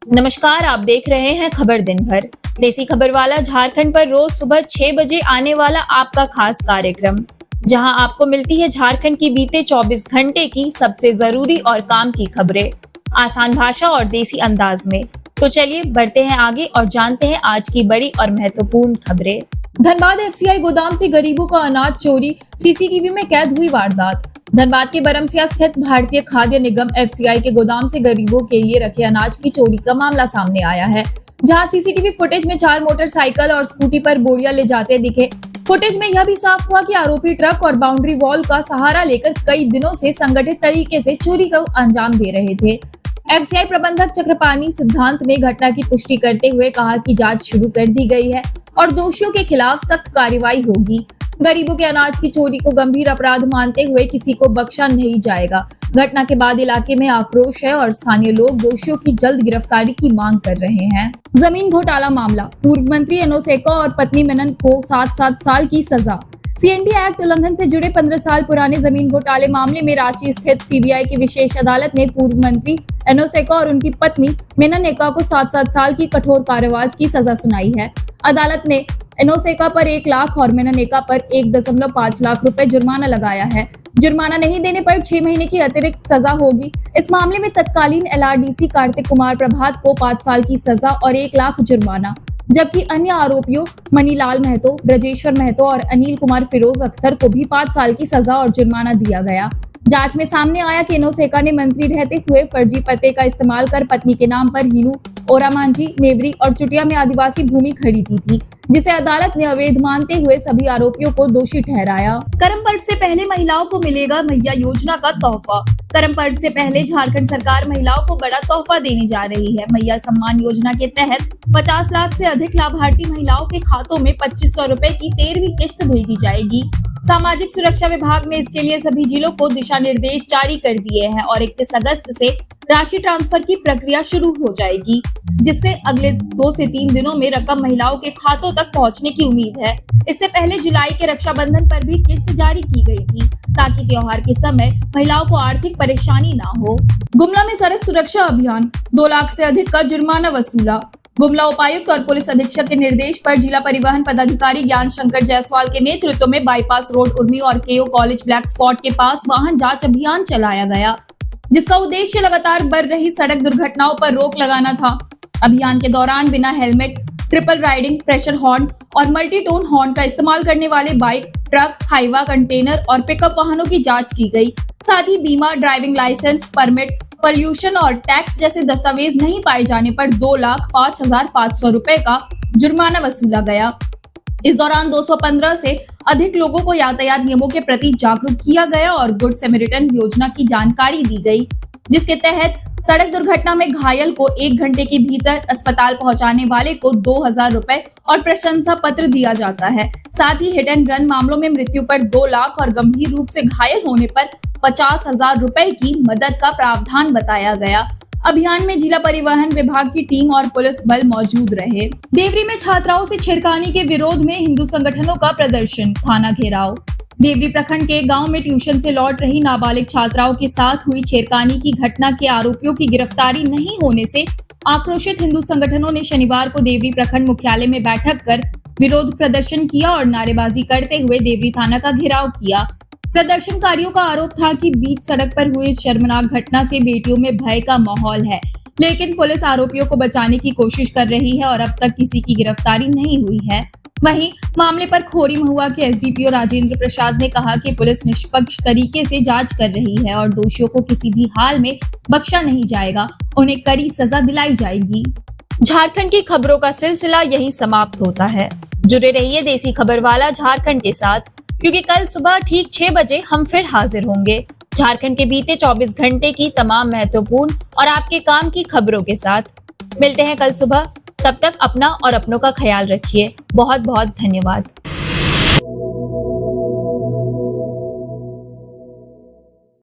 नमस्कार, आप देख रहे हैं खबर दिन भर। देसी खबर वाला झारखंड पर रोज सुबह 6 बजे आने वाला आपका खास कार्यक्रम, जहां आपको मिलती है झारखंड की बीते 24 घंटे की सबसे जरूरी और काम की खबरें, आसान भाषा और देसी अंदाज में। तो चलिए बढ़ते हैं आगे और जानते हैं आज की बड़ी और महत्वपूर्ण खबरें। धनबाद एफसीआई गोदाम से गरीबों का अनाज चोरी, सीसीटीवी में कैद हुई वारदात। धनबाद के बरमसिया स्थित भारतीय खाद्य निगम एफसीआई के गोदाम से गरीबों के लिए रखे अनाज की चोरी का मामला सामने आया है, जहां सीसीटीवी फुटेज में 4 मोटरसाइकिल और स्कूटी पर बोरियां ले जाते दिखे। फुटेज में यह भी साफ हुआ कि आरोपी ट्रक और बाउंड्री वॉल का सहारा लेकर कई दिनों से संगठित तरीके से चोरी को अंजाम दे रहे थे। एफसीआई प्रबंधक चक्रपाणी सिद्धांत ने घटना की पुष्टि करते हुए कहा कि जांच शुरू कर दी गई है और दोषियों के खिलाफ सख्त कार्रवाई होगी। गरीबों के अनाज की चोरी को गंभीर अपराध मानते हुए किसी को बख्शा नहीं जाएगा। घटना के बाद इलाके में आक्रोश है और स्थानीय लोग दोषियों की जल्द गिरफ्तारी की मांग कर रहे हैं। जमीन घोटाला मामला, पूर्व मंत्री एनोसेका और पत्नी मेनन को 7-7 साल की सजा। सीएनडी एक्ट उल्लंघन से जुड़े 15 साल पुराने जमीन घोटाले मामले में रांची स्थित सीबीआई की विशेष अदालत ने पूर्व मंत्री एनोसेका और उनकी पत्नी मेनन एक्का को 7-7 साल की कठोर कारावास की सजा सुनाई है। अदालत ने एनोसेका पर 1 लाख और मेनन एक्का पर 1.5 लाख रुपए जुर्माना लगाया है। जुर्माना नहीं देने पर 6 महीने की अतिरिक्त सजा होगी। इस मामले में तत्कालीन एलआरडीसी कार्तिक कुमार प्रभात को 5 साल की सजा और 1 लाख जुर्माना, जबकि अन्य आरोपियों मनीलाल महतो, ब्रजेश्वर महतो और अनिल कुमार फिरोज अख्तर को भी 5 साल की सजा और जुर्माना दिया गया। जांच में सामने आया कि एनोसेका ने मंत्री रहते हुए फर्जी पते का इस्तेमाल कर पत्नी के नाम पर हीनू, ओरामांझी, नेवरी और चुटिया में आदिवासी भूमि खरीदी थी, जिसे अदालत ने अवैध मानते हुए सभी आरोपियों को दोषी ठहराया। करम पर्व से पहले महिलाओं को मिलेगा मैया योजना का तोहफा। करम पर्व से पहले झारखंड सरकार महिलाओं को बड़ा तोहफा देने जा रही है। मैया सम्मान योजना के तहत 50 लाख से अधिक लाभार्थी महिलाओं के खातों में 2500 रुपए की 13वीं किस्त भेजी जाएगी। सामाजिक सुरक्षा विभाग ने इसके लिए सभी जिलों को दिशा निर्देश जारी कर दिए हैं और 31 अगस्त से राशि ट्रांसफर की प्रक्रिया शुरू हो जाएगी, जिससे अगले 2 से 3 दिनों में रकम महिलाओं के खातों तक पहुंचने की उम्मीद है। इससे पहले जुलाई के रक्षाबंधन पर भी किस्त जारी की गई थी, ताकि त्योहार के समय महिलाओं को आर्थिक परेशानी ना हो। गुमला में सड़क सुरक्षा अभियान, 2 लाख से अधिक का जुर्माना वसूला। गुमला उपायुक्त और पुलिस अधीक्षक के निर्देश पर जिला परिवहन पदाधिकारी ज्ञान शंकर जायसवाल के नेतृत्व में बाईपास रोड उर्मी और केओ कॉलेज ब्लैक स्पॉट के पास वाहन जांच अभियान चलाया गया, जिसका उद्देश्य लगातार बढ़ रही सड़क दुर्घटनाओं पर रोक लगाना था। अभियान के दौरान बिना helmet, triple riding, pressure horn और मल्टी टोन हॉर्न का इस्तेमाल करने वाले बाइक, ट्रक, हाईवा, कंटेनर और पिकअप वाहनों की जांच की गई। साथ ही बीमा, ड्राइविंग लाइसेंस, परमिट, पॉल्यूशन और टैक्स जैसे दस्तावेज नहीं पाए जाने पर 2,05,500 रुपए का जुर्माना वसूला गया। इस दौरान 215 से अधिक लोगों को यातायात नियमों के प्रति जागरूक किया गया और गुड सैमरिटन योजना की जानकारी दी गई, जिसके तहत सड़क दुर्घटना में घायल को 1 घंटे के भीतर अस्पताल पहुंचाने वाले को 2,000 रुपए और प्रशंसा पत्र दिया जाता है। साथ ही हिट एंड रन मामलों में मृत्यु पर 2 लाख और गंभीर रूप से घायल होने पर 50,000 रुपए की मदद का प्रावधान बताया गया। अभियान में जिला परिवहन विभाग की टीम और पुलिस बल मौजूद रहे। देवरी में छात्राओं से छेड़खानी के विरोध में हिंदू संगठनों का प्रदर्शन, थाना घेराव। देवरी प्रखंड के गांव में ट्यूशन से लौट रही नाबालिग छात्राओं के साथ हुई छेड़खानी की घटना के आरोपियों की गिरफ्तारी नहीं होने से आक्रोशित हिंदू संगठनों ने शनिवार को देवरी प्रखंड मुख्यालय में बैठक कर विरोध प्रदर्शन किया और नारेबाजी करते हुए देवरी थाना का घेराव किया। प्रदर्शनकारियों का आरोप था कि बीच सड़क पर हुई इस शर्मनाक घटना से बेटियों में भय का माहौल है, लेकिन पुलिस आरोपियों को बचाने की कोशिश कर रही है और अब तक किसी की गिरफ्तारी नहीं हुई है। वहीं मामले पर खोरी महुआ के एसडीपीओ राजेंद्र प्रसाद ने कहा कि पुलिस निष्पक्ष तरीके से जांच कर रही है और दोषियों को किसी भी हाल में बख्शा नहीं जाएगा, उन्हें कड़ी सजा दिलाई जाएगी। झारखंड की खबरों का सिलसिला यहीं समाप्त होता है। जुड़े रहिए देसी खबर वाला झारखंड के साथ, क्योंकि कल सुबह ठीक 6 बजे हम फिर हाजिर होंगे झारखंड के बीते 24 घंटे की तमाम महत्वपूर्ण और आपके काम की खबरों के साथ। मिलते हैं कल सुबह, तब तक अपना और अपनों का ख्याल रखिए। बहुत बहुत धन्यवाद।